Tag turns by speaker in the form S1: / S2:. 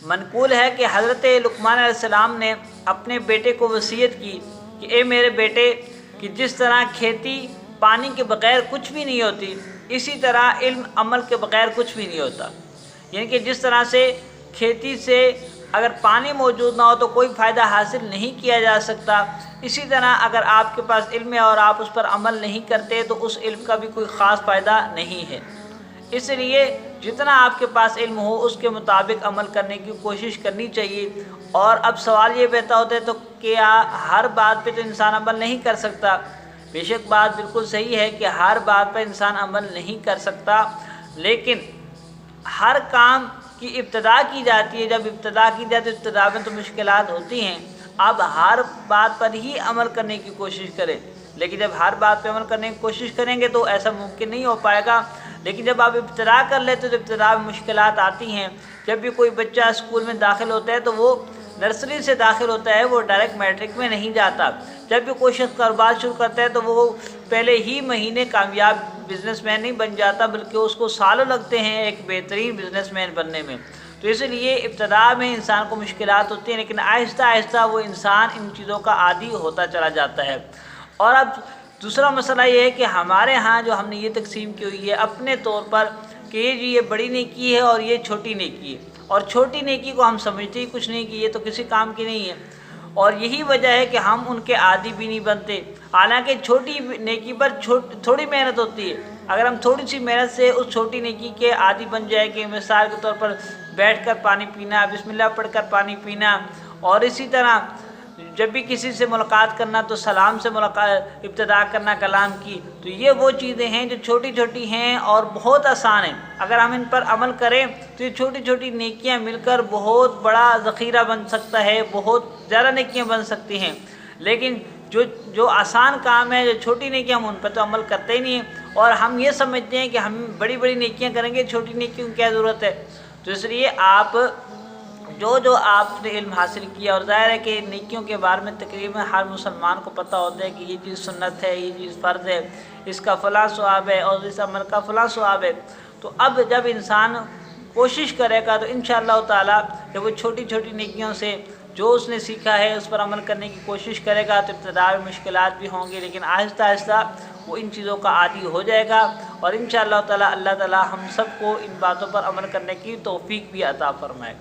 S1: منقول ہے کہ حضرت لقمان علیہ السلام نے اپنے بیٹے کو وصیت کی کہ اے میرے بیٹے، کہ جس طرح کھیتی پانی کے بغیر کچھ بھی نہیں ہوتی، اسی طرح علم عمل کے بغیر کچھ بھی نہیں ہوتا۔ یعنی کہ جس طرح سے کھیتی سے اگر پانی موجود نہ ہو تو کوئی فائدہ حاصل نہیں کیا جا سکتا، اسی طرح اگر آپ کے پاس علم ہے اور آپ اس پر عمل نہیں کرتے تو اس علم کا بھی کوئی خاص فائدہ نہیں ہے۔ اس لیے جتنا آپ کے پاس علم ہو اس کے مطابق عمل کرنے کی کوشش کرنی چاہیے۔ اور اب سوال یہ پیدا ہوتا ہے تو کیا ہر بات پہ تو انسان عمل نہیں کر سکتا؟ بے شک بات بالکل صحیح ہے کہ ہر بات پر انسان عمل نہیں کر سکتا، لیکن ہر کام کی ابتدا کی جاتی ہے۔ جب ابتدا کی جاتی ہے ابتدا میں تو مشکلات ہوتی ہیں، اب ہر بات پر ہی عمل کرنے کی کوشش کریں، لیکن جب ہر بات پہ عمل کرنے کی کوشش کریں گے تو ایسا ممکن نہیں ہو پائے گا۔ لیکن جب آپ ابتدا کر لیتے تو ابتدا میں مشکلات آتی ہیں۔ جب بھی کوئی بچہ اسکول میں داخل ہوتا ہے تو وہ نرسری سے داخل ہوتا ہے، وہ ڈائریکٹ میٹرک میں نہیں جاتا۔ جب بھی کوئی شخص کاروبار شروع کرتا ہے تو وہ پہلے ہی مہینے کامیاب بزنس مین نہیں بن جاتا، بلکہ اس کو سالوں لگتے ہیں ایک بہترین بزنس مین بننے میں۔ تو اس لیے ابتدا میں انسان کو مشکلات ہوتی ہیں، لیکن آہستہ آہستہ وہ انسان ان چیزوں کا عادی ہوتا چلا جاتا ہے۔ اور اب دوسرا مسئلہ یہ ہے کہ ہمارے ہاں جو ہم نے یہ تقسیم کی ہوئی ہے اپنے طور پر کہ یہ بڑی نیکی ہے اور یہ چھوٹی نیکی ہے، اور چھوٹی نیکی کو ہم سمجھتے ہی کچھ نہیں کہ یہ تو کسی کام کی نہیں ہے، اور یہی وجہ ہے کہ ہم ان کے عادی بھی نہیں بنتے۔ حالانکہ چھوٹی نیکی پر تھوڑی محنت ہوتی ہے، اگر ہم تھوڑی سی محنت سے اس چھوٹی نیکی کے عادی بن جائے کہ مثال کے طور پر بیٹھ کر پانی پینا، بسم اللہ پڑھ کر پانی پینا، اور اسی طرح جب بھی کسی سے ملاقات کرنا تو سلام سے ملاقات ابتدا کرنا کلام کی، تو یہ وہ چیزیں ہیں جو چھوٹی چھوٹی ہیں اور بہت آسان ہیں۔ اگر ہم ان پر عمل کریں تو یہ چھوٹی چھوٹی نیکیاں مل کر بہت بڑا ذخیرہ بن سکتا ہے، بہت زیادہ نیکیاں بن سکتی ہیں۔ لیکن جو آسان کام ہے، جو چھوٹی نیکیاں ہم ان پر تو عمل کرتے ہی نہیں ہیں، اور ہم یہ سمجھتے ہیں کہ ہم بڑی بڑی نیکیاں کریں گے، چھوٹی نیکیوں کی کیا ضرورت ہے۔ تو اس لیے آپ جو آپ نے علم حاصل کیا، اور ظاہر ہے کہ نیکیوں کے بارے میں تقریباً ہر مسلمان کو پتہ ہوتا ہے کہ یہ چیز سنت ہے، یہ چیز فرض ہے، اس کا فلاں ثواب ہے اور اس عمل کا فلاں ثواب ہے۔ تو اب جب انسان کوشش کرے گا تو انشاءاللہ تعالیٰ جب وہ چھوٹی چھوٹی نیکیوں سے جو اس نے سیکھا ہے اس پر عمل کرنے کی کوشش کرے گا تو ابتدا میں مشکلات بھی ہوں گی، لیکن آہستہ آہستہ وہ ان چیزوں کا عادی ہو جائے گا، اور انشاءاللہ تعالیٰ اللہ تعالیٰ ہم سب کو ان باتوں پر عمل کرنے کی توفیق بھی عطا فرمائے۔